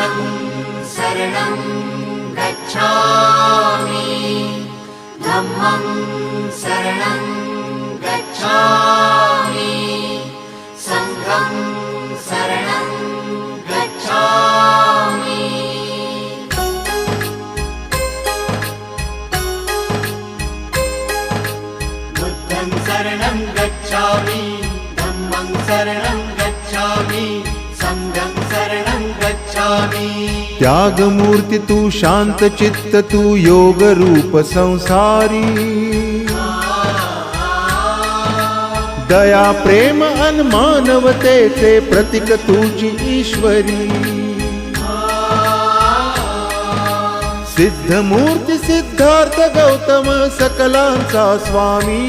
बुद्धं शरणं गच्छामि धम्मं शरणं गच्छामि संघं शरणं गच्छामि बुद्धं शरणं गच्छामि धम्मं शरणं गच्छामि संघं शरणं गच्छामि। त्यागमूर्ती तू शांत चित्त तू योग रूप संसारी दया प्रेम अन मानवतेचे प्रतीक तुझी ईश्वरी सिद्धमूर्ती सिद्धार्थ गौतम सकलांचा स्वामी